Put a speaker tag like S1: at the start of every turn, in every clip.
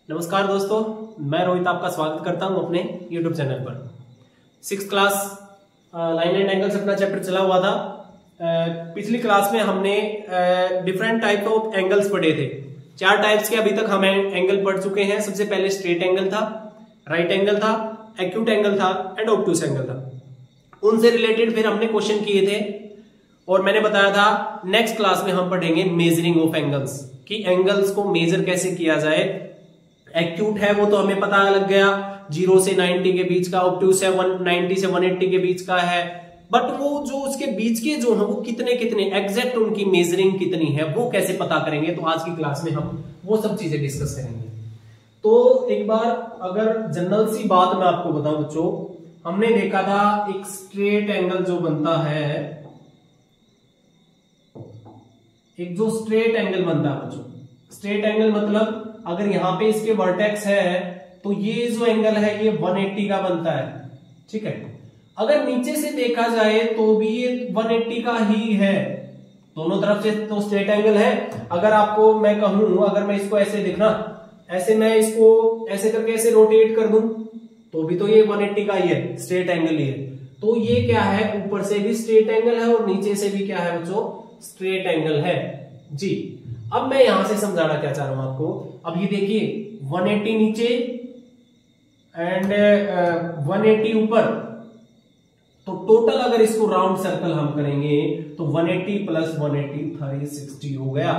S1: नमस्कार दोस्तों, मैं रोहित आपका स्वागत करता हूं अपने YouTube चैनल पर। 6th class line and angles अपना चैप्टर चला हुआ था। पिछली क्लास में हमने डिफरेंट टाइप ऑफ एंगल्स पढ़े थे। 4 टाइप्स के अभी तक हम एंगल पढ़ चुके हैं। सबसे पहले स्ट्रेट एंगल था, राइट एंगल था, एक्यूट एंगल था एंड ऑब्टूस एंगल था। उनसे रिलेटेड फिर हमने क्वेश्चन किए थे और मैंने बताया था नेक्स्ट क्लास में हम पढ़ेंगे मेजरिंग ऑफ एंगल्स, कि एंगल्स को मेजर कैसे किया जाए। एक्यूट है वो तो हमें पता लग गया, 0 से 90 के बीच का, ऑब्टूस है 190 से 180 के बीच का है। बट वो जो उसके बीच के जो है वो कितने एग्जैक्ट उनकी मेजरिंग कितनी है वो कैसे पता करेंगे, तो आज की क्लास में हम वो सब चीजें डिस्कस करेंगे। तो एक बार अगर जनरल सी बात मैं आपको बताऊं बच्चों, हमने देखा था एक स्ट्रेट एंगल जो बनता है, एक जो स्ट्रेट एंगल बनता है बच्चों, स्ट्रेट एंगल मतलब अगर यहां पे इसके वर्टेक्स है तो ये जो एंगल है ये 180 का बनता है, ठीक है। अगर नीचे से देखा जाए तो भी ये 180 का ही है, दोनों तरफ से तो स्ट्रेट एंगल है। अगर आपको मैं कहूं, अगर मैं इसको ऐसे देखना, ऐसे मैं इसको ऐसे करके ऐसे रोटेट कर दूं तो भी तो ये 180 का ही है, स्ट्रेट एंगल ही है। तो ये क्या है, ऊपर से भी स्ट्रेट एंगल है और नीचे से भी क्या है बच्चों, स्ट्रेट एंगल है जी। अब मैं यहां से समझाना क्या चाह रहा हूं आपको। अब ये देखिए 180 नीचे एंड 180 ऊपर, तो टोटल अगर इसको राउंड सर्कल हम करेंगे तो 180 प्लस 180 360 हो गया।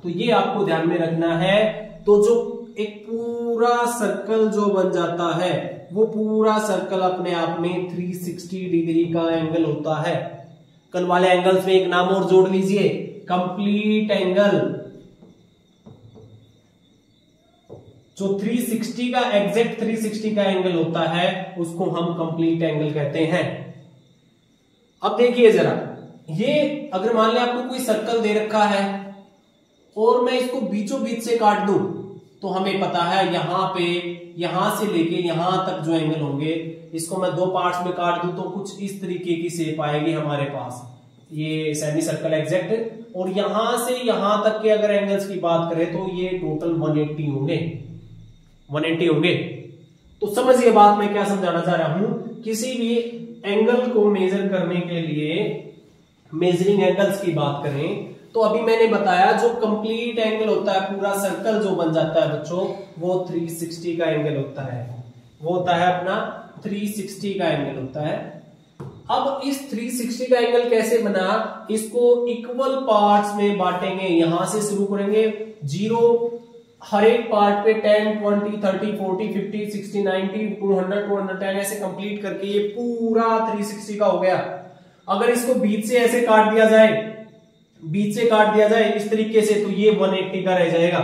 S1: तो ये आपको ध्यान में रखना है। तो जो एक पूरा सर्कल जो बन जाता है वो पूरा सर्कल अपने आप में 360 डिग्री का एंगल होता है। कल वाले एंगल्स में एक नाम और जोड़ लीजिए, कंप्लीट एंगल। जो 360 का एग्जैक्ट 360 का एंगल होता है उसको हम कंप्लीट एंगल कहते हैं। अब देखिए जरा, ये अगर मान लिया आपको कोई सर्कल दे रखा है और मैं इसको बीचों बीच से काट दूं, तो हमें पता है यहां पे, यहां से लेके यहां तक जो एंगल होंगे, इसको मैं 2 पार्ट्स में काट दूं तो कुछ इस तरीके की शेप आएगी हमारे पास, ये सेमी सर्कल एग्जैक्ट। और यहां से यहां तक के अगर एंगल्स की बात करें तो ये टोटल 180 होंगे, 180 होंगे। तो समझिए बात मैं क्या समझाना चाह रहा हूं। किसी भी एंगल को मेजर करने के लिए मेजरिंग एंगल्स की बात करें तो अभी मैंने बताया जो कंप्लीट एंगल होता है, पूरा सर्कल जो बन जाता है बच्चों, वो 360 का एंगल होता है। वो होता है अपना 360 का एंगल होता है। अब इस 360 का एंगल कैसे बना, इसको इक्वल पार्ट्स में बांटेंगे। यहां से शुरू करेंगे 0, हर एक पार्ट पे 10, 20, 30, 40, 50, 60, 90, 200, 210 ऐसे कंप्लीट करके ये पूरा 360 का हो गया। अगर इसको बीच से ऐसे काट दिया जाए, बीच से काट दिया जाए इस तरीके से, तो ये 180 का रह जाएगा।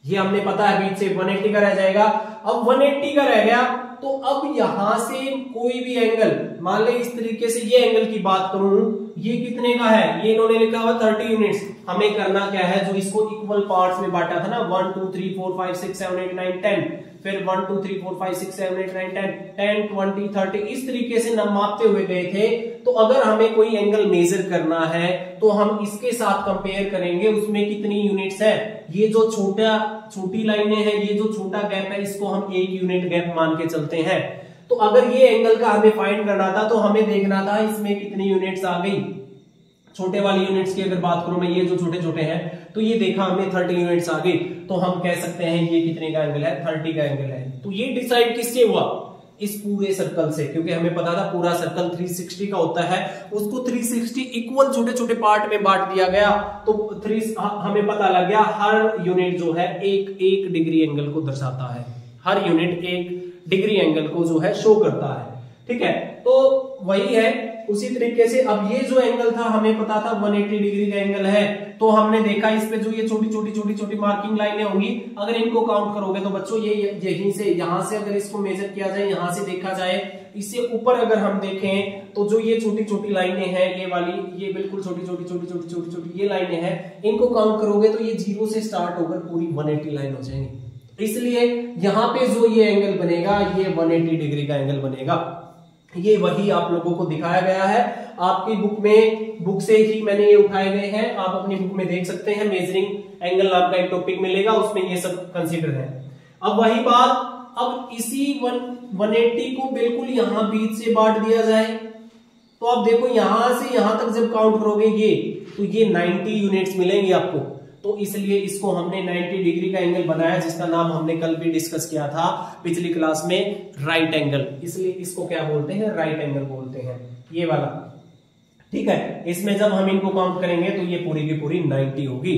S1: ये हमने पता है बीच से 180 का रह जाएगा। अब 180 का रह गया तो अब यहां से कोई भी एंगल, मान ले इस तरीके से ये एंगल की बात करूं, ये कितने का है, ये इन्होंने लिखा हुआ 30 यूनिट्स। हमें करना क्या है, जो इसको इक्वल पार्ट्स में बांटा था ना, 1 2 3 4 5 6 7 8 9 10, फिर 1 2 3 4 5 6 7 8 9 10 10 20 30 इस तरीके से नम मापते हुए गए थे। तो अगर हमें कोई एंगल मेजर करना है तो हम इसके साथ कंपेयर करेंगे, उसमें कितनी यूनिट्स है। ये जो छोटी लाइनें हैं, ये जो छोटा गैप है, इसको हम 1 यूनिट गैप मान के चलते हैं। तो अगर ये एंगल का हमें फाइंड करना था तो हमें देखना था इसमें कितनी यूनिट्स आ गई। छोटे वाली यूनिट्स की अगर बात करूं मैं, ये जो छोटे छोटे हैं, तो ये देखा हमने 30 यूनिट्स आ गई। तो हम कह सकते हैं ये कितने का एंगल है, 30 का एंगल है। तो ये डिसाइड किससे हुआ, इस पूरे सर्कल से, क्योंकि हमें पता था पूरा सर्कल 360 का होता है। उसको 360 इक्वल छोटे छोटे पार्ट में बांट दिया गया तो हमें पता लग गया हर यूनिट जो है एक डिग्री एंगल को दर्शाता है। हर यूनिट 1 डिग्री एंगल को जो है शो करता है, ठीक है। तो वही है उसी तरीके से। अब ये जो एंगल था हमें पता था 180 डिग्री का एंगल है, तो हमने देखा इस पे जो ये छोटी छोटी मार्किंग लाइनें होंगी, अगर इनको काउंट करोगे तो बच्चों ये यहीं से, यहां से अगर इसको मेजर किया जाए, यहां से देखा जाए, इससे ऊपर अगर हम देखें तो जो ये छोटी छोटी लाइनें हैं, ये वाली, ये बिल्कुल छोटी ये लाइनें हैं, इनको काउंट करोगे तो ये 0 से स्टार्ट होकर पूरी 180 लाइन हो जाएंगी। इसलिए यहां पे जो ये एंगल बनेगा ये 180 डिग्री का एंगल बनेगा। ये वही आप लोगों को दिखाया गया है आपकी बुक से ही मैंने ये उठाए गए हैं। आप अपनी बुक में देख सकते हैं, मेजरिंग एंगल नाम का एक टॉपिक मिलेगा, उसमें ये सब कंसीडर है। अब वही बात, अब इसी 180 को बिल्कुल यहां बीच से बांट दिया जाए, तो आप देखो यहां से यहां तक जब काउंट करोगे ये, तो ये 90 यूनिट्स मिलेंगे आपको। तो इसलिए इसको हमने 90 डिग्री का एंगल बनाया, जिसका नाम हमने कल भी डिस्कस किया था पिछली क्लास में, राइट एंगल। इसलिए इसको क्या बोलते हैं, राइट एंगल बोलते हैं, ये वाला। ठीक है, इसमें जब हम इनको काउंट करेंगे तो ये पूरी की पूरी 90 होगी।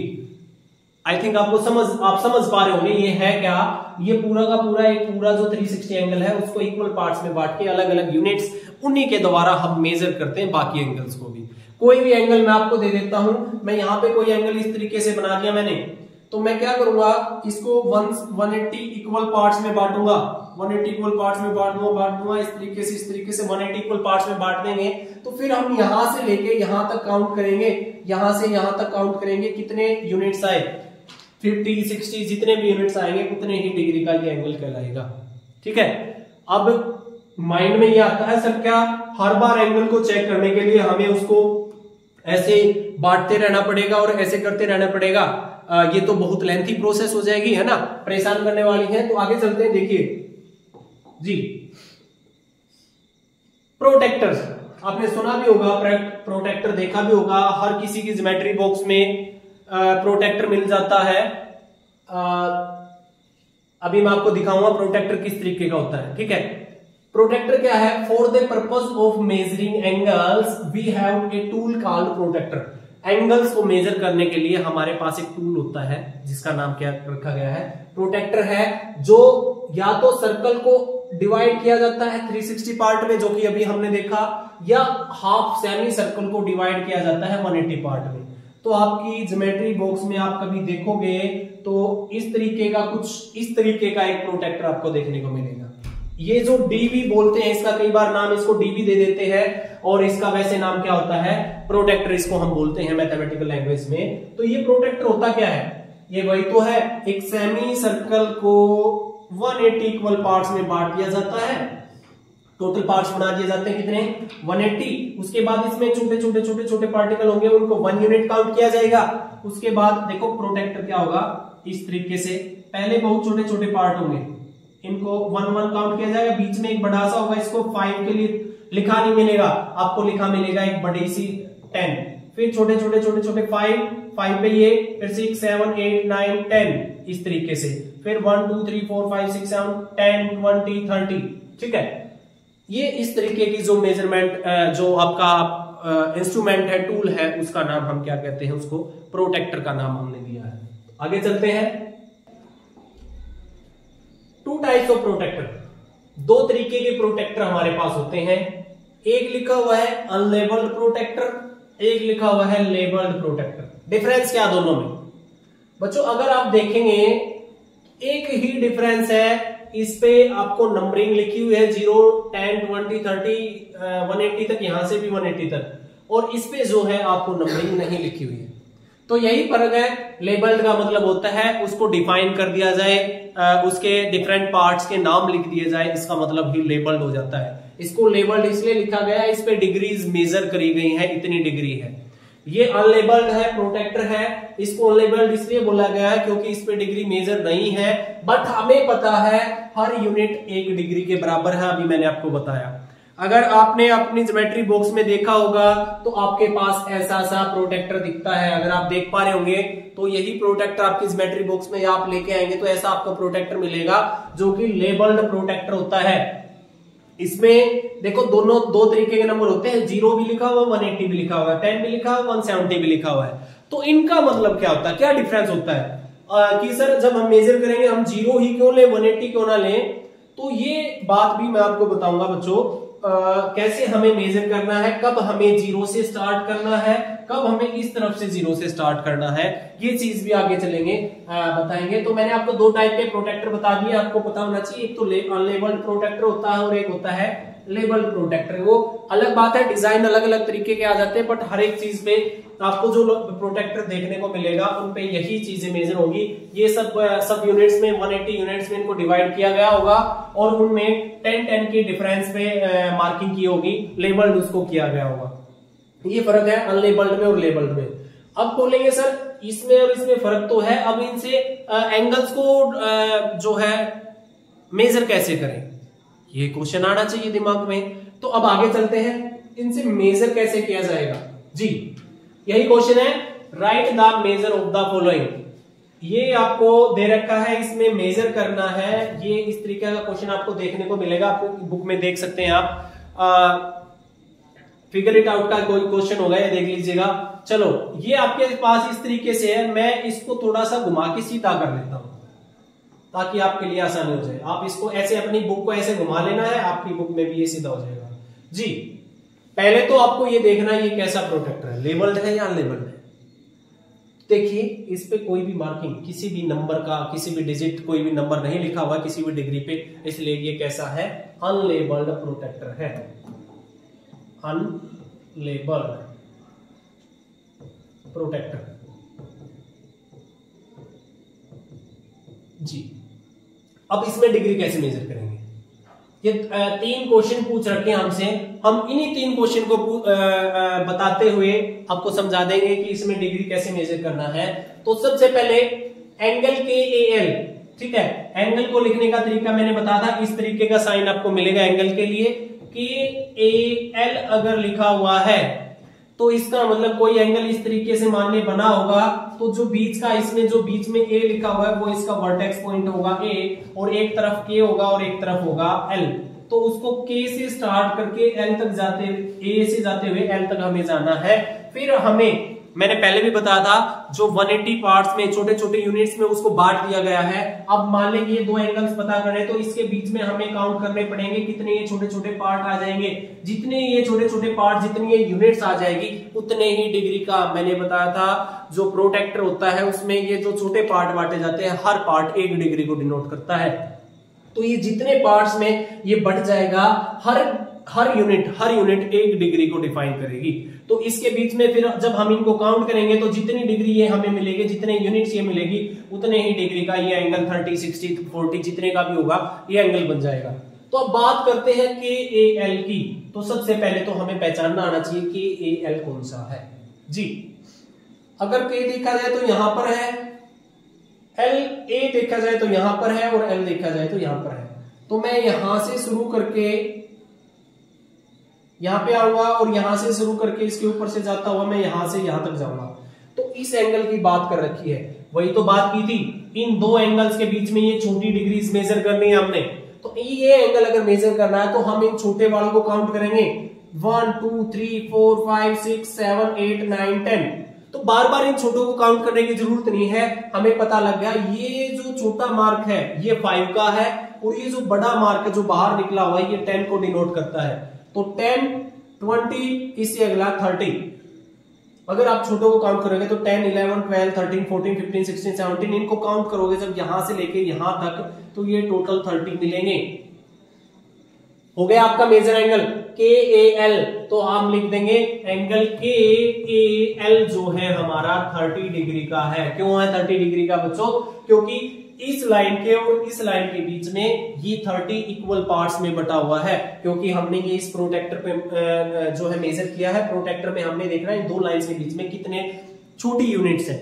S1: आई थिंक आप समझ पा रहे होंगे ये है क्या, ये पूरा का पूरा एक पूरा जो 360 एंगल है उसको इक्वल पार्ट्स में बांट के अलग अलग यूनिट्स, उन्हीं के द्वारा हम मेजर करते हैं बाकी एंगल्स को भी। कोई भी एंगल मैं आपको दे देता हूं, मैं यहां पे कोई एंगल इस तरीके से बना दिया मैंने, तो मैं क्या करूंगा, इसको 180 इक्वल पार्ट्स में बांटूंगा, 180 इक्वल पार्ट्स में बांट दूंगा इस तरीके से 180 इक्वल पार्ट्स में बांट देंगे। तो फिर हम यहां से लेके यहां तक काउंट करेंगे, यहां से यहां तक काउंट करेंगे, कितने यूनिट्स आए, 50 60 जितने भी यूनिट्स आएंगे उतने ही डिग्री का ये एंगल कहलाएगा। ठीक है, अब माइंड में ये आता है सर क्या, हर बार एंगल को चेक करने के लिए हमें उसको ऐसे बांटते रहना पड़ेगा और ऐसे करते रहना पड़ेगा, ये तो बहुत लेंथी प्रोसेस हो जाएगी, है ना, परेशान करने वाली है। तो आगे चलते हैं, देखिए जी, प्रोटेक्टर्स आपने सुना भी होगा, प्रोटेक्टर देखा भी होगा, हर किसी की ज्योमेट्री बॉक्स में प्रोटेक्टर मिल जाता है। अभी मैं आपको दिखाऊंगा प्रोटेक्टर किस तरीके का होता है। ठीक है, प्रोटेक्टर क्या है, for the purpose of measuring angles we have a tool called protector. Angles को मेजर करने के लिए हमारे पास एक टूल होता है जिसका नाम क्या रखा गया है, प्रोटेक्टर है, जो या तो सर्कल को डिवाइड किया जाता है 360 पार्ट में, जो कि अभी हमने देखा, या हाफ सेमी सर्कल को डिवाइड किया जाता है 180 पार्ट में। तो आपकी ज्योमेट्री बॉक्स में आप कभी देखोगे तो इस तरीके का कुछ इस तरीके का एक प्रोटेक्टर आपको देखने को मिलेगा। ये जो डीवी बोलते हैं, इसका कई बार नाम इसको डीवी दे देते हैं, और इसका वैसे नाम क्या होता है, प्रोटेक्टर इसको हम बोलते हैं मैथमेटिकल लैंग्वेज में। तो ये प्रोटेक्टर होता क्या है, ये वही तो है, एक सेमी सर्कल को 180 इक्वल पार्ट्स में बांट दिया जाता है, टोटल पार्ट्स बना दिए जाते हैं कितने, 180। उसके बाद इसमें छोटे छोटे पार्टिकल होंगे, उनको 1 यूनिट काउंट किया जाएगा। उसके बाद देखो प्रोटेक्टर क्या होगा, इस तरीके से पहले बहुत छोटे छोटे पार्ट होंगे, इनको 1 काउंट किया जाएगा, बीच में एक बड़ा सा होगा, इसको 5 के लिए लिखा नहीं मिलेगा आपको, लिखा मिलेगा एक बड़ी सी 10, फिर छोटे छोटे 5 पे ये, फिर 6 7 8 9 10 इस तरीके से, फिर 1 2 3 4 5 6 7 10 20 30। ठीक है, ये इस तरीके की जो मेजरमेंट जो आपका इंस्ट्रूमेंट है, टूल है, उसका नाम हम क्या कहते हैं, उसको प्रोटेक्टर का नाम हमने दिया है। आगे चलते हैं, 2 टाइप्स ऑफ प्रोटेक्टर, 2 तरीके के प्रोटेक्टर हमारे पास होते हैं। एक लिखा हुआ है अनलेबल्ड प्रोटेक्टर, एक लिखा हुआ है लेबल्ड प्रोटेक्टर। डिफरेंस क्या दोनों में बच्चों, अगर आप देखेंगे एक ही डिफरेंस है, इस पे आपको नंबरिंग लिखी हुई है 0 10 20 30 180 तक, यहां से भी 180 तक, और इस पे जो है आपको नंबरिंग नहीं लिखी हुई है। तो यही फर्क है। लेबल्ड का मतलब होता है उसको डिफाइन कर दिया जाए, उसके डिफरेंट पार्ट्स के नाम लिख दिए जाए, इसका मतलब ही लेबल्ड हो जाता है। इसको लेबल्ड इसलिए लिखा गया है, इस पे डिग्रीज मेजर करी गई है, इतनी डिग्री है। ये अनलेबल्ड है प्रोटेक्टर है, इसको अनलेबल्ड इसलिए बोला गया है क्योंकि इस पे डिग्री मेजर नहीं है, बट हमें पता है हर यूनिट 1 डिग्री के बराबर है। अभी मैंने आपको बताया, अगर आपने अपनी ज्योमेट्री बॉक्स में देखा होगा तो आपके पास ऐसा सा प्रोटेक्टर दिखता है, अगर आप देख पा रहे होंगे तो यही प्रोटेक्टर आपकी ज्योमेट्री बॉक्स में आप लेके आएंगे तो ऐसा आपको प्रोटेक्टर मिलेगा जो कि लेबल्ड प्रोटेक्टर होता है। इसमें देखो दोनों 2 तरीके के नंबर होते हैं, 0 भी लिखा हुआ, 180 भी लिखा हुआ है, 10 भी लिखा हुआ, 170 भी लिखा हुआ है। तो इनका मतलब क्या होता है, क्या डिफरेंस होता है कि सर जब हम मेजर करेंगे हम 0 ही क्यों ले, 180 क्यों ना लें, तो ये बात भी मैं आपको बताऊंगा बच्चों, कैसे हमें मेजर करना है, कब हमें 0 से स्टार्ट करना है, कब हमें इस तरफ से 0 से स्टार्ट करना है, ये चीज भी आगे चलेंगे बताएंगे। तो मैंने आपको 2 टाइप के प्रोटेक्टर बता दिए, आपको पता होना चाहिए, एक तो अनलेबल्ड प्रोटेक्टर होता है और एक होता है लेबल्ड प्रोटेक्टर। वो अलग बात है, डिजाइन अलग अलग तरीके के आ जाते हैं, बट हर एक चीज पे आपको जो प्रोटेक्टर देखने को मिलेगा उन पे यही चीजें मेजर होगी। ये सब यूनिट्स में 180 यूनिट्स में इनको डिवाइड किया गया होगा और उनमें 10 की डिफरेंस पे मार्किंग की होगी, लेबल्ड उसको किया गया होगा। ये फर्क है अनलेबल्ड में और लेबल्ड में। अब बोलेंगे सर इसमें और इसमें फर्क तो है, अब इनसे एंगल्स को जो है मेजर कैसे करें, ये क्वेश्चन आना चाहिए दिमाग में। तो अब आगे चलते हैं, इनसे मेजर कैसे किया जाएगा जी, यही क्वेश्चन है। Right the measure of the following, ये आपको दे रखा है, इसमें मेजर करना है। ये इस तरीके का क्वेश्चन आपको देखने को मिलेगा, आपको बुक में देख सकते हैं आप। फिगर इट आउट का कोई क्वेश्चन होगा, ये देख लीजिएगा। चलो ये आपके पास इस तरीके से है, मैं इसको थोड़ा सा घुमा के सीधा कर लेता हूं ताकि आपके लिए आसानी हो जाए। आप इसको ऐसे अपनी बुक को ऐसे घुमा लेना है, आपकी बुक में भी ये सीधा हो जाएगा जी। पहले तो आपको ये देखना है ये कैसा प्रोटेक्टर है, लेबल्ड है या अनलेबल्ड है। देखिए इस पे कोई भी मार्किंग, किसी भी नंबर का, किसी भी डिजिट, कोई भी नंबर नहीं लिखा हुआ किसी भी डिग्री पे, इसलिए ये कैसा है, अनलेबल्ड प्रोटेक्टर है, अनलेबल्ड प्रोटेक्टर जी। अब इसमें डिग्री कैसे मेजर करेंगे, ये 3 क्वेश्चन पूछ रखे हैं हमसे, हम इन्हीं 3 क्वेश्चन को बताते हुए आपको समझा देंगे कि इसमें डिग्री कैसे मेजर करना है। तो सबसे पहले एंगल KAL, ठीक है, एंगल को लिखने का तरीका मैंने बताया था, इस तरीके का साइन आपको मिलेगा एंगल के लिए। KAL अगर लिखा हुआ है तो इसका मतलब कोई एंगल इस तरीके से मान ले बना होगा, तो जो बीच का, इसमें जो बीच में A लिखा हुआ है वो इसका वर्टेक्स पॉइंट होगा A, और एक तरफ K होगा और एक तरफ होगा L। तो उसको K से स्टार्ट करके L तक जाते, A से जाते हुए L तक हमें जाना है। फिर हमें, मैंने पहले भी बताया था, जो 180 पार्ट्स में, छोटे छोटे यूनिट्स में उसको बांट दिया गया है। अब मान लें ये 2 एंगल्स पता करने, तो इसके बीच में हमें काउंट करने पड़ेंगे कितने ये छोटे छोटे पार्ट आ जाएंगे। जितने ये छोटे छोटे पार्ट, जितनी ये यूनिट्स आ जाएगी, उतने ही डिग्री का, मैंने बताया था जो प्रोटेक्टर होता है उसमें ये जो छोटे पार्ट बांटे जाते हैं, हर पार्ट 1 डिग्री को डिनोट करता है। तो ये जितने पार्ट्स में ये बढ़ जाएगा, हर यूनिट 1 डिग्री को डिफाइन करेगी। तो इसके बीच में फिर जब हम इनको काउंट करेंगे तो जितनी डिग्री ये हमें मिलेगी, जितने यूनिट्स ये मिलेगी, उतने ही डिग्री का ये एंगल 30, 60, 40 जितने का भी होगा ये एंगल बन जाएगा। तो अब बात करते हैं KAL की। तो सबसे पहले तो हमें पहचानना आना चाहिए KAL कौन सा है जी। अगर K देखा जाए तो यहां पर है, LA देखा जाए तो यहां पर है, और L देखा जाए तो यहां पर है। तो मैं यहां से शुरू करके यहां पे आऊंगा, और यहां से शुरू करके इसके ऊपर से जाता हुआ मैं यहां से यहां तक जाऊंगा। तो इस एंगल की बात कर रखी है, वही तो बात की थी, इन 2 एंगल्स के बीच में ये छोटी डिग्रीज मेजर करनी है हमने। तो ये एंगल अगर मेजर करना है तो हम इन छोटे वालों को काउंट करेंगे, 1 2 3 4 5 6 7 8 9 10। तो बार बार इन छोटों को काउंट करने की जरूरत नहीं है, हमें पता लग गया ये जो छोटा मार्क है ये 5 का है, और ये जो बड़ा मार्क है जो बाहर निकला हुआ है ये 10 को डिनोट करता है। तो 10, 20, इससे अगला 30। अगर आप छोटों को काउंट करोगे तो 10, 11, 12, 13, 14, 15, 16, 17 इनको काउंट करोगे जब यहां से लेके यहां तक, तो ये टोटल 30 मिलेंगे। हो गया आपका मेजर एंगल KAL। तो हम लिख देंगे एंगल KAL जो है हमारा 30 डिग्री का है। क्यों है 30 डिग्री का बच्चों? क्योंकि इस लाइन के और इस लाइन के बीच में ये 30 इक्वल पार्ट्स में बटा हुआ है, क्योंकि हमने ये इस प्रोटेक्टर पे जो है मेजर किया है। प्रोटेक्टर में हमने देखना है 2 लाइंस के बीच में कितने छोटी यूनिट्स हैं,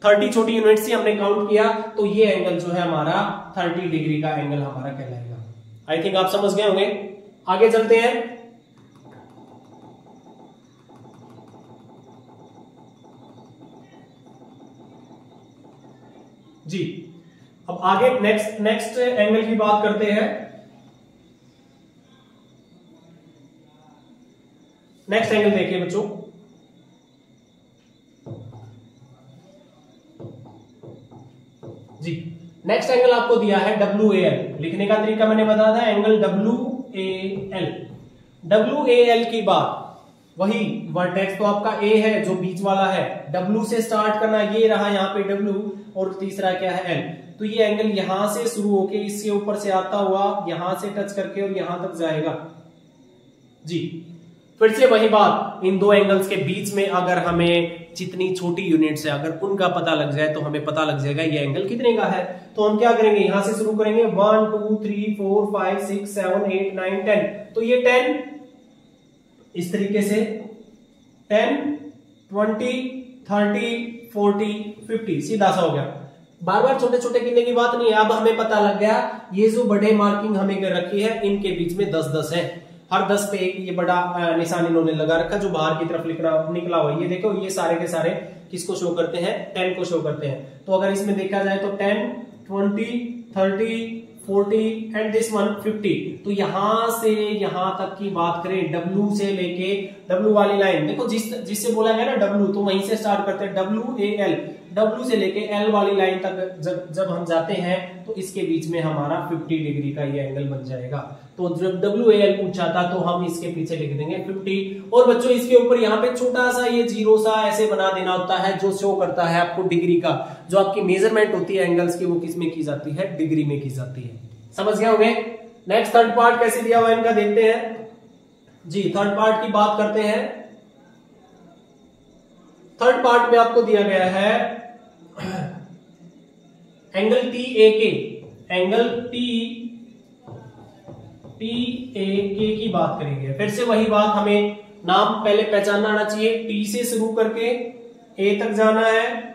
S1: 30 छोटी यूनिट्स से हमने काउंट किया, तो ये एंगल जो है हमारा 30 डिग्री का एंगल हमारा कहलाएगा। आई थिंक आप समझ गए होंगे। आगे चलते हैं। जी अब आगे नेक्स्ट एंगल की बात करते हैं। नेक्स्ट एंगल देखिए बच्चों, जी नेक्स्ट एंगल आपको दिया है WAL। लिखने का तरीका मैंने बताया था, एंगल WAL। WAL की बात वही, वर्टेक्स तो आपका A है जो बीच वाला है, W से स्टार्ट करना, ये रहा यहाँ पे W, और तीसरा क्या है L। तो ये एंगल यहां से शुरू होके इसके ऊपर से आता हुआ यहां से टच करके और यहां तक जाएगा जी। फिर से वही बात, इन 2 एंगल्स के बीच में अगर हमें जितनी छोटी यूनिट्स है अगर उनका पता लग जाए तो हमें पता लग जाएगा ये एंगल कितने का है। तो हम क्या करेंगे, यहां से शुरू करेंगे 1 2 3 4 5 6 7 8 9 10। तो ये 10 इस तरीके से 10 20 30 40 50, सीधा सा हो गया। बार बार छोटे छोटे गिनने की बात नहीं है। अब हमें पता लग गया ये जो बड़े मार्किंग हमें रखी है इनके बीच में 10-10 है, हर 10 पे एक ये बड़ा निशान इन्होंने लगा रखा जो बाहर की तरफ निकला हुआ। ये देखो ये सारे के सारे किसको शो करते हैं, 10 को शो करते हैं। तो अगर इसमें देखा जाए तो 10, 20, 30, 40 एंड दिस वन 50। तो यहां से यहां तक की बात करें, W से लेके W वाली लाइन देखो, जिससे बोला गया ना W, तो वहीं से स्टार्ट करते हैं WAL, W से लेके L वाली लाइन तक जब हम जाते हैं तो इसके बीच में हमारा 50 डिग्री का ये एंगल बन जाएगा। तो जब WAL पूछा था तो हम इसके पीछे लिख देंगे 50। और बच्चों इसके ऊपर यहाँ पे छोटा सा ये जीरो सा ऐसे बना देना होता है जो शो करता है आपको डिग्री का, जो आपकी मेजरमेंट होती है एंगल्स की वो किस में की जाती है, डिग्री में की जाती है। समझ गए होंगे। नेक्स्ट थर्ड पार्ट कैसे दिया हुआ है इनका देखते हैं जी। थर्ड पार्ट की बात करते हैं। थर्ड पार्ट में आपको दिया गया है एंगल TAK, एंगल TAK की बात करेंगे। फिर से वही बात, हमें नाम पहले पहचानना आना चाहिए। T से शुरू करके A तक जाना है,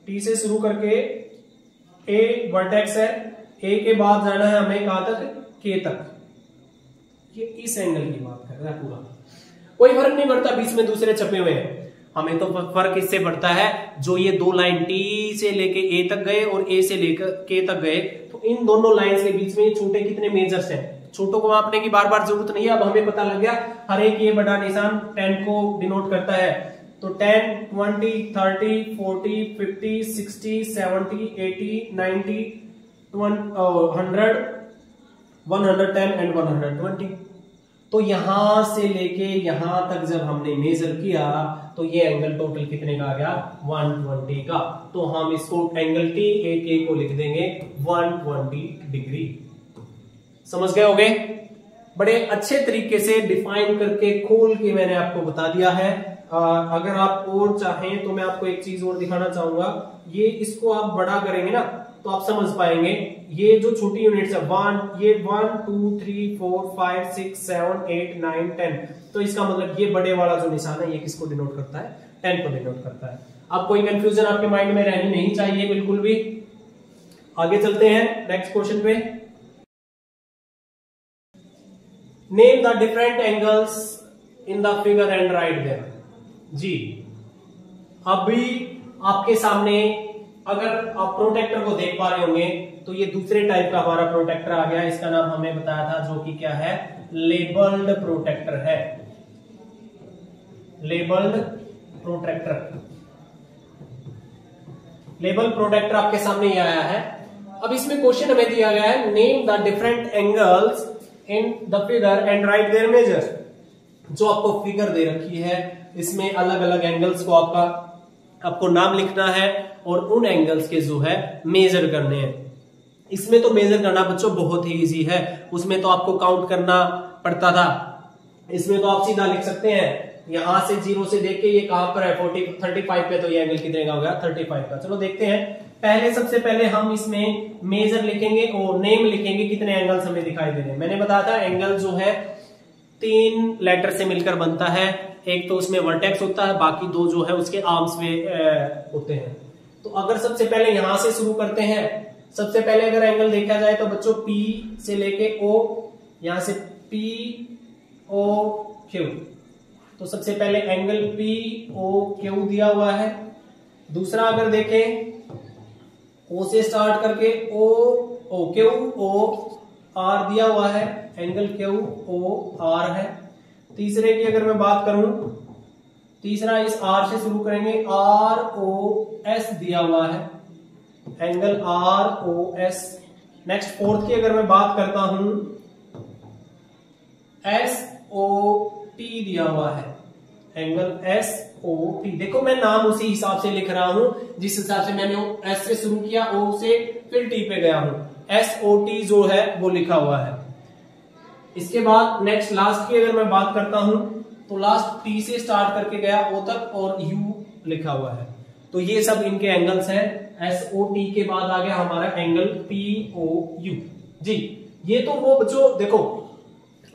S1: T से शुरू करके A वर्टेक्स है, A के बाद जाना है हमें कहां तक, K तक। ये इस एंगल की बात कर रहा है पूरा, कोई फर्क नहीं पड़ता बीच में दूसरे छपे हुए हैं। हमें तो फर्क इससे पड़ता है जो ये दो लाइन T से लेके A तक गए और A से लेकर K तक गए, तो इन दोनों लाइंस के बीच में ये छोटे कितने मेजर्स हैं। छोटों को मापने की बार बार जरूरत नहीं है। अब हमें पता लग गया हर एक ये बड़ा निशान 10 को डिनोट करता है। तो 10, 20, 30, 40, 50, 60, 70, 80, 90, 100, 110 एंड 120। तो यहां से लेके यहां तक जब हमने मेजर किया तो ये एंगल टोटल कितने का आ गया, 120 का। तो हम इसको एंगल TAK को लिख देंगे 120 डिग्री। समझ गए होंगे। बड़े अच्छे तरीके से डिफाइन करके खोल के मैंने आपको बता दिया है। अगर आप और चाहें तो मैं आपको एक चीज और दिखाना चाहूंगा। ये इसको आप बड़ा करेंगे ना तो आप समझ पाएंगे। ये जो छोटी यूनिट्स है 1, ये 1, 2, 3, 4, 5, 6, 7, 8, 9, 10। तो इसका मतलब ये बड़े वाला जो निशान है ये किसको डिनोट करता है, 10 को डिनोट करता है। अब कोई कंफ्यूजन आपके माइंड में रहनी नहीं चाहिए बिल्कुल भी। आगे चलते हैं नेक्स्ट क्वेश्चन पे। Name the different angles in the figure and write there. जी अभी आपके सामने अगर आप प्रोटेक्टर को देख पा रहे होंगे तो ये दूसरे टाइप का हमारा प्रोटेक्टर आ गया। इसका नाम हमें बताया था जो कि क्या है, लेबल्ड प्रोटेक्टर है। लेबल्ड प्रोटेक्टर, लेबल प्रोटेक्टर आपके सामने ही आया है। अब इसमें क्वेश्चन हमें दिया गया है, name the different angles in the figure and write their measure. जो आपको फिगर दे रखी है इसमें अलग अलग एंगल्स को आपको नाम लिखना है और उन एंगल्स के जो है मेजर करने हैं। इसमें तो मेजर करना बच्चों बहुत ही इजी है, उसमें तो आपको काउंट करना पड़ता था। इसमें तो आप सीधा लिख सकते हैं, यहां से 0 से देख के ये कहां पर है 35 पे, तो ये एंगल कितने का हो गया 35 का। चलो देखते हैं। पहले सबसे पहले हम इसमें मेजर लिखेंगे और नेम लिखेंगे कितने एंगल्स हमें दिखाई दे रहे हैं। मैंने बताया था एंगल जो है 3 लेटर से मिलकर बनता है। एक तो उसमें वर्टेक्स होता है, बाकी 2 जो है उसके आर्म्स में होते हैं। तो अगर सबसे पहले यहां से शुरू करते हैं, सबसे पहले अगर एंगल देखा जाए तो बच्चों P से लेके O, यहां से POQ। तो सबसे पहले एंगल POQ दिया हुआ है। दूसरा अगर देखें O से स्टार्ट करके QOR दिया हुआ है, एंगल QOR है। तीसरे की अगर मैं बात करूं, तीसरा इस R से शुरू करेंगे, ROS दिया हुआ है, एंगल ROS। नेक्स्ट फोर्थ की अगर मैं बात करता हूं, SOT दिया हुआ है, एंगल SOT। देखो मैं नाम उसी हिसाब से लिख रहा हूं जिस हिसाब से मैंने S से शुरू किया, O से फिर T पे गया हूं। SOT जो है वो लिखा हुआ है। इसके बाद नेक्स्ट लास्ट की अगर मैं बात करता हूं तो लास्ट T से स्टार्ट करके गया O तक और U लिखा हुआ है। तो ये सब इनके एंगल्स हैं। SOT के बाद आ गया हमारा एंगल POU। जी ये तो वो बच्चों देखो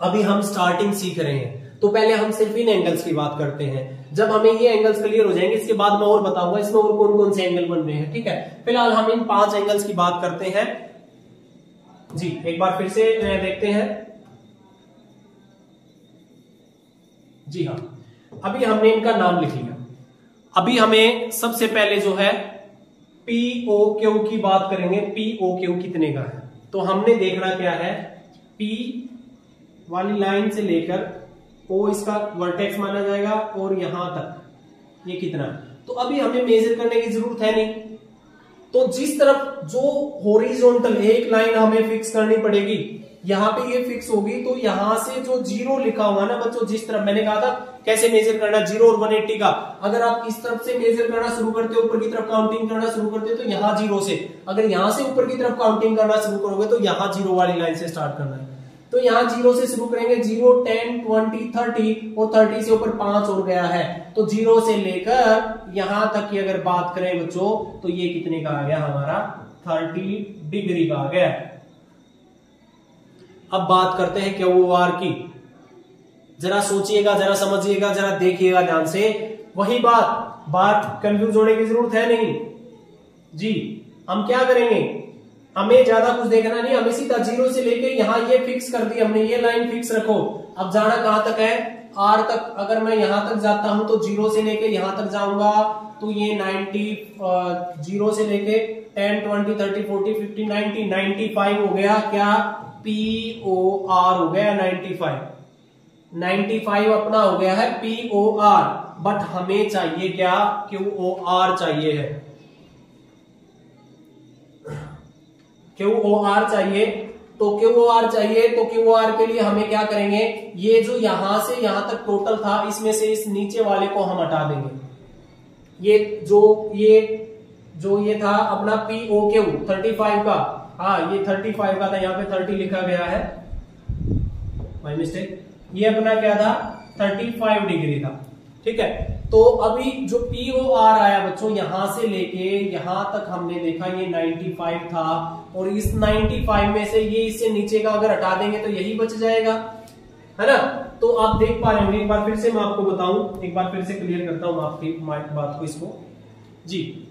S1: अभी हम स्टार्टिंग सीख रहे हैं, तो पहले हम सिर्फ इन एंगल्स की बात करते हैं। जब हमें ये एंगल्स क्लियर हो जाएंगे इसके बाद मैं और बताऊंगा इसमें और कौन कौन से एंगल बन रहे हैं। ठीक है, फिलहाल हम इन 5 एंगल्स की बात करते हैं जी। एक बार फिर से देखते हैं जी। हाँ, अभी हमने इनका नाम लिख लिया। अभी हमें सबसे पहले जो है POQ की बात करेंगे। POQ कितने का है, तो हमने देखना क्या है, P वाली लाइन से लेकर O इसका वर्टेक्स माना जाएगा और यहां तक ये कितना है। तो अभी हमें मेजर करने की जरूरत है नहीं, तो जिस तरफ जो हॉरिजॉन्टल एक लाइन हमें फिक्स करनी पड़ेगी, यहां पे ये फिक्स होगी, तो यहां से जो 0 लिखा हुआ ना बच्चों, जिस तरफ मैंने कहा था कैसे मेजर करना 0 और 180 का, अगर आप इस तरफ से मेजर करना शुरू करते हो, ऊपर की तरफ काउंटिंग करना शुरू करते हो तो यहाँ 0 से, अगर यहां से ऊपर की तरफ काउंटिंग करना शुरू करोगे तो यहाँ 0 वाली लाइन से स्टार्ट करना है। तो यहाँ 0 से शुरू करेंगे, 0, 10, 20, 30 और 30 से ऊपर 5 और गया है, तो 0 से लेकर यहां तक की अगर बात करें बच्चों तो ये कितने का आ गया हमारा 30 डिग्री का आ गया। अब बात करते हैं QOR की। जरा सोचिएगा, जरा समझिएगा, जरा देखिएगा ध्यान से। वही बात कंफ्यूज होने की जरूरत है नहीं जी। हम क्या करेंगे, हमें ज्यादा कुछ देखना नहीं, हमें सीधा 0 से लेके यहाँ ये फिक्स कर दी हमने, ये लाइन फिक्स रखो। अब जाना कहां तक है, R तक। अगर मैं यहां तक जाता हूं तो 0 से लेके यहां तक जाऊंगा तो ये 90, 0 से लेके 10, 20, 30, 40, 50, 90, 95 हो गया। क्या POR हो गया 95 अपना हो गया है POR। बट हमें चाहिए क्या, QOR चाहिए है। QOR चाहिए, तो QOR के लिए हमें क्या करेंगे, ये जो यहां से यहां तक टोटल था इसमें से इस नीचे वाले को हम हटा देंगे। ये था अपना POQ 35 का, हाँ ये 35 का था, यहाँ पे 30 लिखा गया है, माय मिस्टेक। ये अपना क्या था 35 डिग्री था। ठीक है, तो अभी जो POR आया बच्चों, यहां से लेके यहां तक हमने देखा ये 95 था, और इस 95 में से ये इससे नीचे का अगर हटा देंगे तो यही बच जाएगा, है ना। तो आप देख पा रहे होंगे, एक बार फिर से मैं आपको बताऊं, एक बार फिर से क्लियर करता हूं आपकी बात को, इसको जी।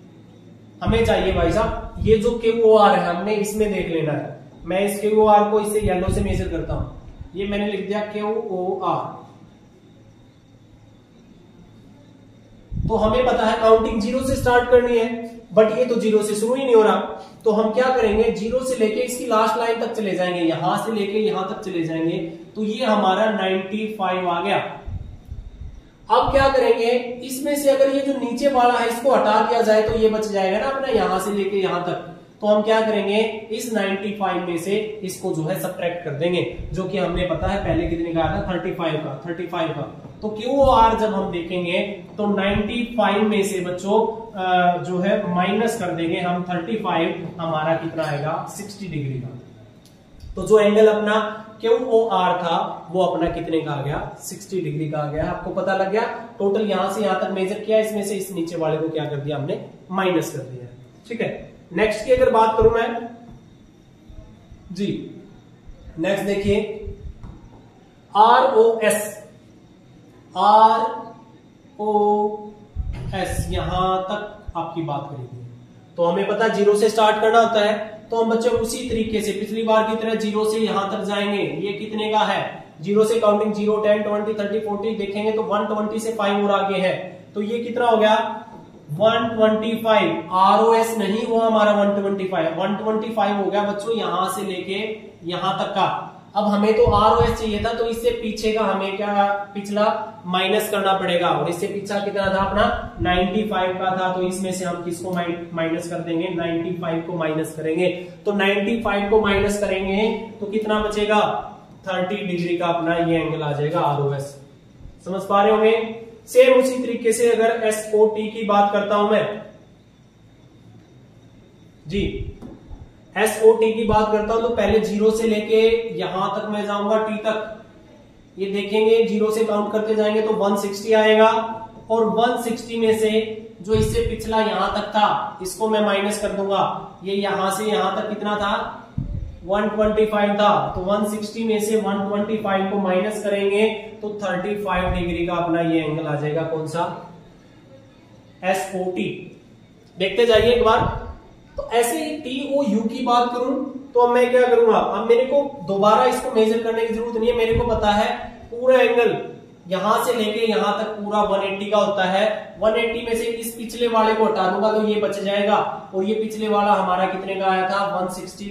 S1: हमें चाहिए भाई साहब ये जो QOR है हमने इसमें देख लेना है। मैं इस QOR को इससे येलो से मेजर करता हूं, ये मैंने लिख दिया QOR। तो हमें पता है काउंटिंग 0 से स्टार्ट करनी है, बट ये तो 0 से शुरू ही नहीं हो रहा। तो हम क्या करेंगे, 0 से लेके इसकी लास्ट लाइन तक चले जाएंगे, यहां से लेके यहां तक चले जाएंगे, तो ये हमारा 95 आ गया। अब क्या करेंगे, इसमें से अगर ये जो नीचे वाला है इसको हटा दिया जाए तो ये बच जाएगा ना अपना, यहां से लेके यहां तक। तो हम क्या करेंगे, इस 95 में से इसको जो है सब्ट्रैक्ट कर देंगे, जो कि हमने पता है पहले कितने का आया था 35 का। तो QOR जब हम देखेंगे तो 95 में से बच्चों जो है माइनस कर देंगे हम 35, हमारा कितना आएगा 60 डिग्री का। तो जो एंगल अपना QOR था वो अपना कितने का आ गया 60 डिग्री का आ गया। आपको पता लग गया, टोटल यहां से यहां तक मेजर किया, इसमें से इस नीचे वाले को क्या कर दिया हमने माइनस कर दिया। ठीक है, नेक्स्ट की अगर बात करूं मैं जी, नेक्स्ट देखिए ROS यहां तक आपकी बात करेंगे। तो हमें पता 0 से स्टार्ट करना होता है, तो हम बच्चों उसी तरीके से पिछली बार की तरह 0 से यहां तक जाएंगे। ये कितने का है, 0 से काउंटिंग 0, 10, 20, 30, 40 देखेंगे तो 120 से 5 और आगे है, तो ये कितना हो गया 125। ROS नहीं हुआ हमारा 125 हो गया बच्चों यहां से लेके यहां तक का। अब हमें तो ROS चाहिए था, तो इससे पीछे का हमें क्या पिछला माइनस करना पड़ेगा, और इससे पीछा कितना था अपना 95 का था, तो इसमें से हम किसको माइनस कर देंगे 95 को माइनस करेंगे। तो 95 को माइनस करेंगे तो कितना बचेगा 30 डिग्री का अपना ये एंगल आ जाएगा ROS। समझ पा रहे होंगे। सेम उसी तरीके से अगर SOT की बात करता हूं मैं जी, SOT की बात करता हूं तो पहले 0 से लेके यहां तक मैं जाऊंगा T तक, ये देखेंगे 0 से काउंट करते जाएंगे तो 160 आएगा, और 160 में से जो इससे पिछला यहां तक था इसको मैं माइनस कर दूंगा। ये यहां से यहां तक कितना था 125 था, तो 160 में से 125 को माइनस करेंगे तो 35 डिग्री का अपना ये एंगल आ जाएगा। कौन सा? SOT। देखते जाइए एक बार। तो ऐसे ही TOU की बात करूं तो अब मैं क्या करूंगा, अब मेरे को दोबारा इसको मेजर करने की जरूरत नहीं है, मेरे को पता है पूरा एंगल यहां से लेके यहां तक पूरा 180 का होता है। 180 में से इस पिछले वाले को हटा दूंगा तो ये बच जाएगा, और ये पिछले वाला हमारा कितने का आया था? 160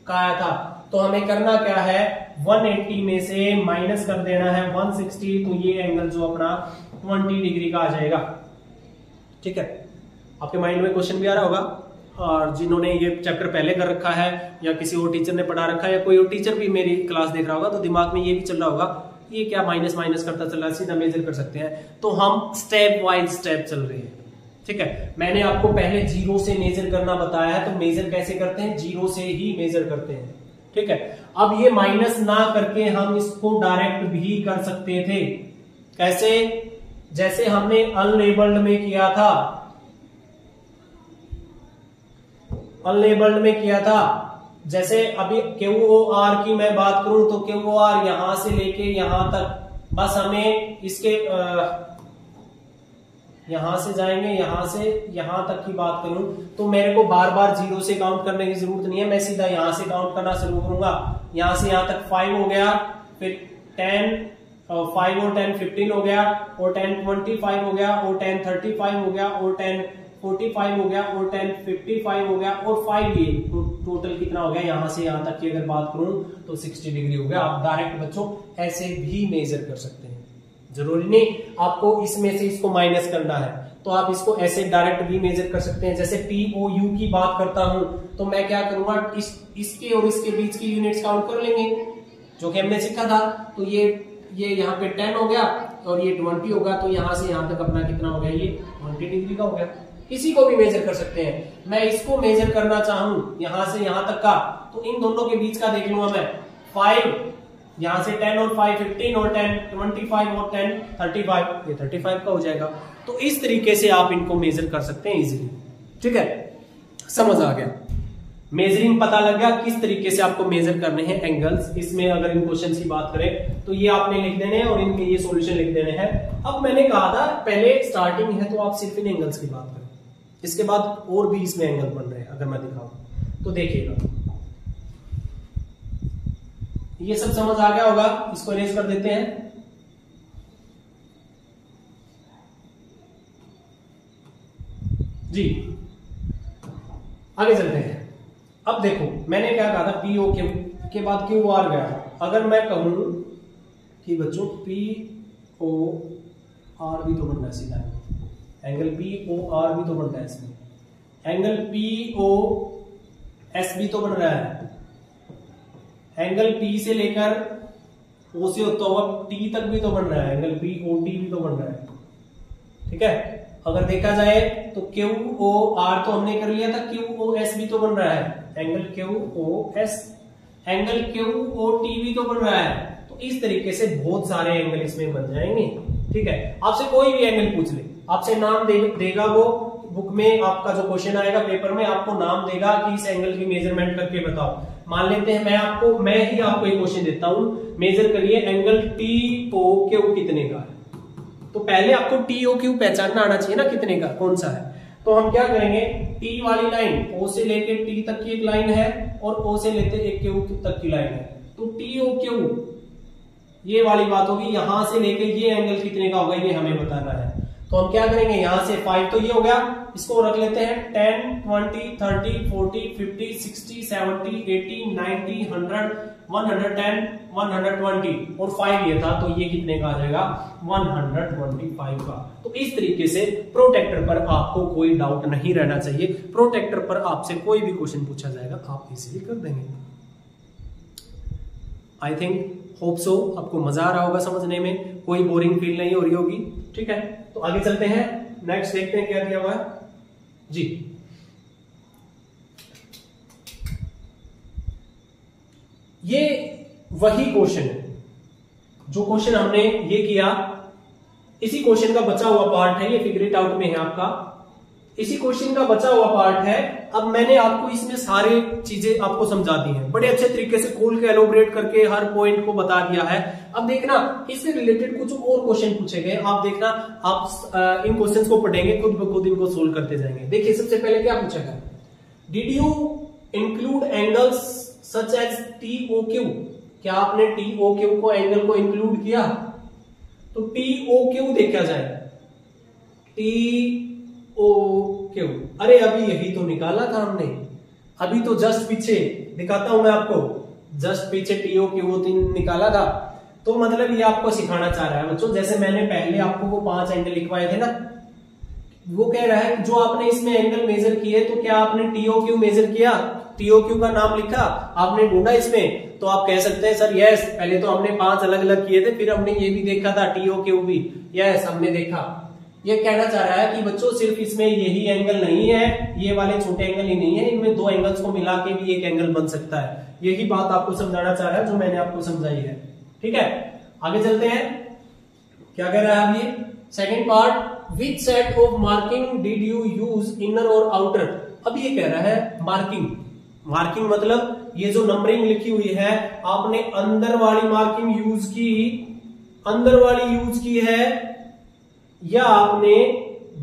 S1: का आया था। तो हमें करना क्या है, 180 में से माइनस कर देना है 160, तो ये एंगल जो अपना 20 डिग्री का आ जाएगा। ठीक है, आपके माइंड में क्वेश्चन भी आ रहा होगा, और जिन्होंने ये चैप्टर पहले कर रखा है या किसी और टीचर ने पढ़ा रखा है या कोई और टीचर भी मेरी क्लास देख रहा होगा तो दिमाग में ये भी चल रहा होगा, ये क्या माइनस माइनस करता चल रहा है, सीधा मेजर कर सकते हैं। तो हम स्टेप वाइज स्टेप चल रहे हैं। ठीक है, मैंने आपको पहले 0 से मेजर करना बताया है, तो मेजर कैसे करते हैं? 0 से ही मेजर करते हैं। ठीक है, अब ये माइनस ना करके हम इसको डायरेक्ट भी कर सकते थे। कैसे? जैसे हमने अनलेबल्ड में किया था, अनलेबल्ड में किया था। जैसे अभी QOR की मैं बात करूं तो QOR यहां से लेके यहां तक, बस हमें इसके यहां से जाएंगे, यहां से यहां तक की बात करूं तो मेरे को बार बार 0 से काउंट करने की जरूरत नहीं है, मैं सीधा यहां से काउंट करना शुरू करूंगा। यहां से यहां तक 5 हो गया, फिर 10 5 और 10 15 हो गया, और 10 25 हो गया, और 10 35 हो गया, और 10 45 हो गया, और 10 55 हो गया, और 5 ये टोटल कितना हो गया? यहां से यहां तक की अगर बात करूं तो 60 डिग्री हो गया। आप डायरेक्ट बच्चों ऐसे भी मेजर कर सकते हैं, जरूरी नहीं आपको इसमें से इसको माइनस करना है, तो आप इसको ऐसे डायरेक्ट भी मेजर कर सकते हैं। जैसे TOU की बात करता हूं तो मैं क्या करूंगा, इसके और इसके बीच की यूनिट्स काउंट कर लेंगे जो कि हमने सीखा था। तो ये यहाँ पे 10 हो गया और ये 20 होगा, तो यहां से यहां तक अपना कितना हो गया? ये 20 डिग्री का हो गया। इसी को भी मेजर कर सकते हैं। मैं इसको मेजर करना चाहूं यहां से यहां तक का, तो इन दोनों के बीच का देख लूंगा मैं। 5 यहां से 10 और 5 15 और 10 25 और 10 35, ये 35 का हो जाएगा। तो इस तरीके से आप इनको मेजर कर सकते हैं इजीली। ठीक है, समझ आ गया? मेजरिंग पता लग गया किस तरीके से आपको मेजर करने हैं एंगल्स। इसमें अगर इन क्वेश्चन की बात करें तो ये आपने लिख देने हैं और इनके ये सॉल्यूशन लिख देने हैं। अब मैंने कहा था पहले स्टार्टिंग है तो आप सिर्फ इन एंगल्स की बात करें, इसके बाद और भी इसमें एंगल बन रहे हैं। अगर मैं दिखाऊं तो देखिएगा, ये सब समझ आ गया होगा। इसको इरेज कर देते हैं। जी आगे चलते हैं। अब देखो मैंने क्या कहा था, POQ के बाद QR गया था। अगर मैं कहूं कि बच्चों POR भी तो बन रहा है सीधा, एंगल POR भी तो बन रहा है इसमें, एंगल POS भी तो बन रहा है, एंगल P से लेकर O से होता हुआ T तक भी तो बन रहा है, एंगल POT भी तो बन रहा है। ठीक है, अगर देखा जाए तो QOR तो हमने कर लिया था, QOS भी तो बन रहा है, एंगल QOS, एंगल QOT भी तो बन रहा है। तो इस तरीके से बहुत सारे एंगल इसमें बन जाएंगे। ठीक है, आपसे कोई भी एंगल पूछ ले, आपसे नाम देगा वो बुक में, आपका जो क्वेश्चन आएगा पेपर में आपको नाम देगा कि इस एंगल की मेजरमेंट करके बताओ। मान लेते हैं मैं ही आपको एक क्वेश्चन देता हूं, मेजर करिए एंगल TOQ कितने का है। तो पहले आपको TOQ पहचानना आना चाहिए ना, कितने का कौन सा है। तो हम क्या करेंगे, T वाली लाइन O से लेके T तक की एक लाइन है और O से लेते एक Q तक की लाइन है। तो TOQ ये वाली बात होगी, यहां से लेके ये एंगल कितने का होगा ये हमें बताना है। तो हम क्या करेंगे, यहां से 5 तो ये हो गया, इसको रख लेते हैं 10 20 30 40 50 60 70 80 90 100 110 120 और 5 ये था, तो ये कितने का आ जाएगा 125 का। तो इस तरीके से प्रोटेक्टर पर आपको कोई डाउट नहीं रहना चाहिए। प्रोटेक्टर पर आपसे कोई भी क्वेश्चन पूछा जाएगा आप इजीली कर देंगे। आई थिंक होप सो आपको मजा आ रहा होगा समझने में, कोई बोरिंग फील नहीं हो रही होगी। ठीक है, तो आगे चलते हैं, नेक्स्ट देखते हैं क्या दिया हुआ है जी। ये वही क्वेश्चन है जो क्वेश्चन हमने ये किया, इसी क्वेश्चन का बचा हुआ पार्ट है, ये फिगर इट आउट में है आपका। इसी क्वेश्चन का बचा हुआ पार्ट है। अब मैंने आपको इसमें सारी चीजें आपको समझा दी हैं, बड़े अच्छे तरीके से खोल के एलोबरेट करके हर पॉइंट को बता दिया है। अब देखना इससे रिलेटेड कुछ और क्वेश्चन पूछे गए, आप देखना, आप इन क्वेश्चंस को पढ़ेंगे, खुद ब खुद इनको सोल्व करते जाएंगे। देखिए सबसे पहले क्या पूछा गया, did you include angles such as TOQ, क्या आपने TOQ को एंगल को इंक्लूड किया? तो TOQ देखा जाए, TOQ, अरे अभी यही तो निकाला था हमने, अभी तो जस्ट पीछे दिखाता हूं मैं आपको, जस्ट पीछे TOQ निकाला था। तो मतलब ये आपको सिखाना चाह रहा है बच्चों, जैसे मैंने पहले आपको वो 5 एंगल लिखवाए थे ना, वो कह रहा है जो आपने इसमें एंगल मेजर किए तो क्या आपने TOQ मेजर किया, TOQ का नाम लिखा, आपने ढूंढा इसमें, तो आप कह सकते हैं सर यस, पहले तो हमने 5 अलग अलग किए थे, फिर हमने ये भी देखा था TOQ भी, यस हमने देखा। ये कहना चाह रहा है कि बच्चों सिर्फ इसमें यही एंगल नहीं है, ये वाले छोटे एंगल ही नहीं है, इनमें 2 एंगल्स को मिला के भी एक एंगल बन सकता है। यही बात आपको समझाना चाह रहा है जो मैंने आपको समझाई है। ठीक है, आगे चलते हैं, क्या कह रहा है अब ये second part, which set of marking did you use, inner और आउटर। अब ये कह रहा है मार्किंग, मार्किंग मतलब ये जो नंबरिंग लिखी हुई है, आपने अंदर वाली मार्किंग यूज की, अंदर वाली यूज की है या आपने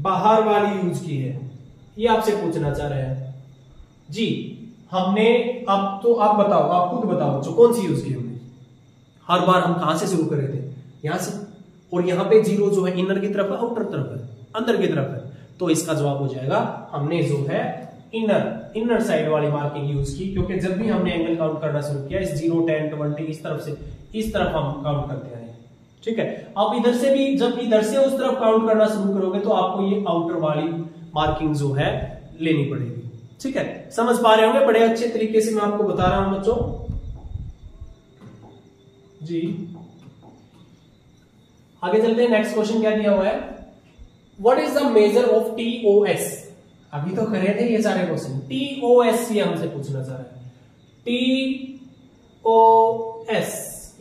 S1: बाहर वाली यूज की है, ये आपसे पूछना चाह रहे हैं जी। हमने, अब तो आप बताओ, आप खुद बताओ जो कौन सी यूज की हमने। हर बार हम कहां से शुरू कर रहे थे, यहां से, और यहाँ पे 0 जो है इनर की तरफ है, आउटर तरफ है, अंदर की तरफ है, तो इसका जवाब हो जाएगा हमने जो है इनर साइड वाली मार्किंग यूज की, क्योंकि जब भी हमने एंगल काउंट करना शुरू किया इस 0, 10, 20 इस तरफ से इस तरफ हम काउंट करते हैं। ठीक है, आप इधर से भी, जब इधर से उस तरफ काउंट करना शुरू करोगे तो आपको ये आउटर वाली मार्किंग जो है लेनी पड़ेगी। ठीक है, समझ पा रहे होंगे, बड़े अच्छे तरीके से मैं आपको बता रहा हूं बच्चों जी। आगे चलते हैं, नेक्स्ट क्वेश्चन क्या दिया हुआ है, what is the measure of TOS। अभी तो करे थे ये सारे क्वेश्चन, TOS ये हमसे पूछना चाह रहा है, TOS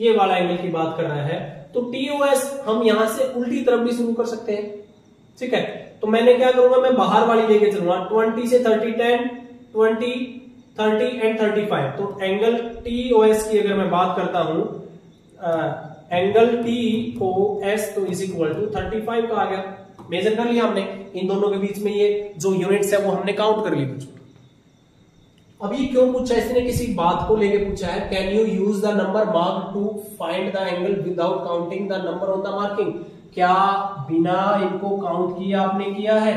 S1: ये वाला एंगल की बात कर रहा है। तो TOS हम यहां से उल्टी तरफ भी शुरू कर सकते हैं। ठीक है, तो मैंने क्या करूंगा, मैं बाहर वाली लेके चलूंगा, 20 से 30, 10, 20, 30 एंड 35। तो एंगल TOS की अगर मैं बात करता हूं, एंगल TOS तो इज इक्वल टू 35 का आ गया, मेजर कर लिया हमने, इन दोनों के बीच में ये जो यूनिट्स है वो हमने काउंट कर ली बच्चों। अब ये क्यों पूछा है, इसने किसी बात को लेके पूछा है, can you use the number mark to find the angle without counting the number on the marking. क्या बिना इनको काउंट किया आपने किया है?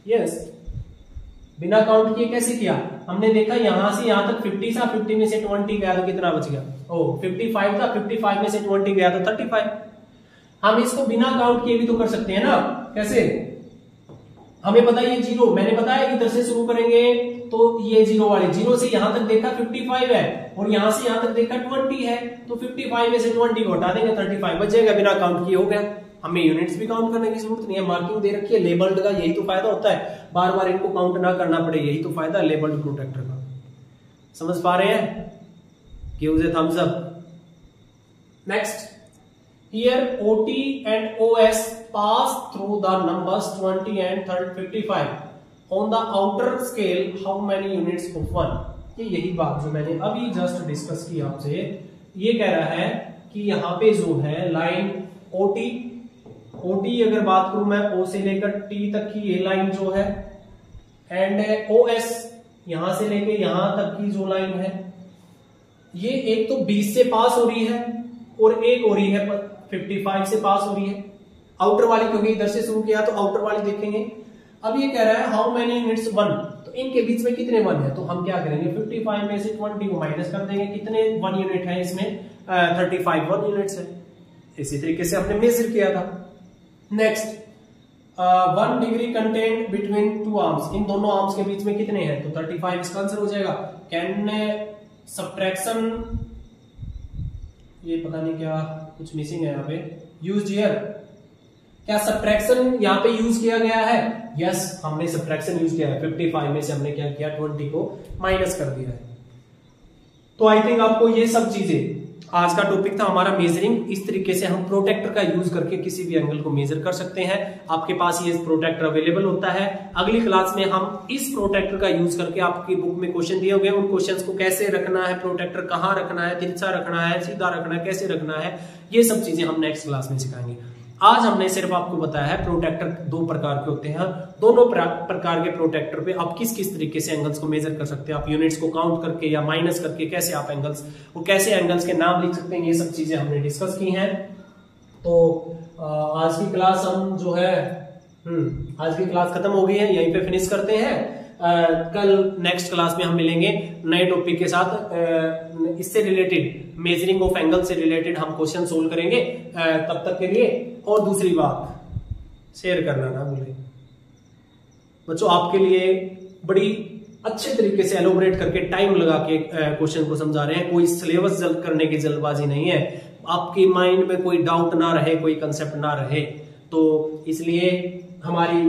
S1: यस, बिना काउंट किए कैसे किया, हमने देखा यहां से यहां तक 50 था, 50 में से 20 गया तो कितना बच गया, 55 था, 55 में से 20 गया तो 35। हम इसको बिना काउंट किए भी तो कर सकते हैं ना, कैसे, हमें पता है ये 0, मैंने बताया इधर से शुरू करेंगे तो ये 0 वाले, 0 से यहां तक देखा 55 है और यहां से यहां तक देखा 20 है, तो 55 में से 20 को हटा देंगे, 35 बच जाएगा, बिना काउंट किए हो गया। हमें यूनिट्स भी काउंट करने की जरूरत नहीं है, मार्किंग दे रखी है, लेबल्ड का यही तो फायदा होता है, बार बार इनको काउंट ना करना पड़े, यही तो फायदा है लेबल्ड प्रोटेक्टर का। समझ पा रहे हैं, give a thumbs up. Next, here OT and OS pass through the numbers 20 and 55 on the outer scale, how many units of 1। ये यही बात जो मैंने अभी जस्ट डिस्कस की आपसे, ये कह रहा है कि यहाँ पे जो है लाइन OT अगर बात करूं मैं, O से लेकर T तक की ये लाइन जो है, एंड OS यहां से लेकर यहां तक की जो लाइन है, ये एक तो 20 से पास हो रही है और एक हो रही है 55 से पास हो रही है, आउटर वाली, क्योंकि इधर से शुरू किया तो आउटर वाली देखेंगे। अब ये कह रहा है हाउ मेनी यूनिट्स 1, तो इनके बीच में कितने 1 है, तो हम क्या करेंगे 55 में से 20 को माइनस कर देंगे, कितने 1 यूनिट है इसमें, 35 1 यूनिट्स है। इसी तरीके से हमने मेजर किया था। Next, 1 degree content between 2 arms, इन दोनों आर्म्स के बीच में कितने हैं, तो 35 इसका आंसर हो जाएगा। कैन सब्ट्रैक्शन, ये पता नहीं क्या कुछ मिसिंग है यहाँ पे, यूज हियर, क्या सब्ट्रैक्शन यहाँ पे यूज किया गया है, यस हमने सब्ट्रैक्शन यूज किया है, 55 में से हमने क्या किया 20 को माइनस कर दिया है। तो आई थिंक आपको ये सब चीजें आज का टॉपिक था हमारा मेजरिंग। इस तरीके से हम प्रोटेक्टर का यूज करके किसी भी एंगल को मेजर कर सकते हैं। आपके पास ये प्रोटेक्टर अवेलेबल होता है। अगली क्लास में हम इस प्रोटेक्टर का यूज करके, आपकी बुक में क्वेश्चन दिए हुए उन क्वेश्चंस को कैसे रखना है, प्रोटेक्टर कहाँ रखना है, तिरछा रखना है, सीधा रखना है, कैसे रखना है, ये सब चीजें हम नेक्स्ट क्लास में सिखाएंगे। आज हमने सिर्फ आपको बताया है प्रोटेक्टर दो प्रकार के होते हैं। दोनों प्रकार के प्रोटेक्टर पे आप किस किस तरीके से एंगल्स को मेजर कर सकते हैं। आप यूनिट्स को काउंट करके या माइनस करके कैसे आप एंगल्स और कैसे एंगल्स के नाम लिख सकते हैं, ये सब चीजें हमने डिस्कस की हैं। तो आज की क्लास हम जो है आज की क्लास खत्म हो गई है, यहीं पे फिनिश करते हैं। कल नेक्स्ट क्लास में हम मिलेंगे नए टॉपिक के साथ। इससे रिलेटेड, मेजरिंग ऑफ एंगल से रिलेटेड हम क्वेश्चन सोल्व करेंगे। तब तक के लिए, और दूसरी बात शेयर करना ना भूलें बच्चों, आपके लिए बड़ी अच्छे तरीके से एलोबरेट करके टाइम लगा के क्वेश्चन को समझा रहे हैं। कोई सिलेबस जल्द करने की जल्दबाजी नहीं है, आपकी माइंड में कोई डाउट ना रहे, कोई कंसेप्ट ना रहे। तो इसलिए हमारी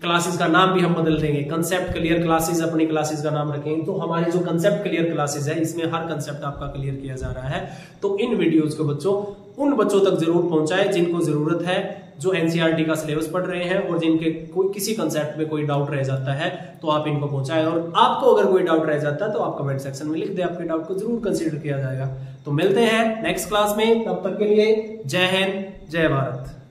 S1: क्लासेस का नाम भी हम बदल देंगे, कंसेप्ट क्लियर क्लासेस अपनी क्लासेस का नाम रखेंगे। तो हमारी जो कंसेप्ट क्लियर क्लासेस है, इसमें हर कंसेप्ट आपका क्लियर किया जा रहा है। तो इन वीडियोस को बच्चों उन बच्चों तक जरूर पहुंचाएं जिनको जरूरत है, जो एनसीईआरटी का सिलेबस पढ़ रहे हैं और जिनके कोई किसी कंसेप्ट में कोई डाउट रह जाता है, तो आप इनको पहुंचाएं। और आपको अगर कोई डाउट रह जाता है तो आप कमेंट सेक्शन में लिख दे, आपके डाउट को जरूर कंसीडर किया जाएगा। तो मिलते हैं नेक्स्ट क्लास में, तब तक के लिए जय हिंद, जय भारत।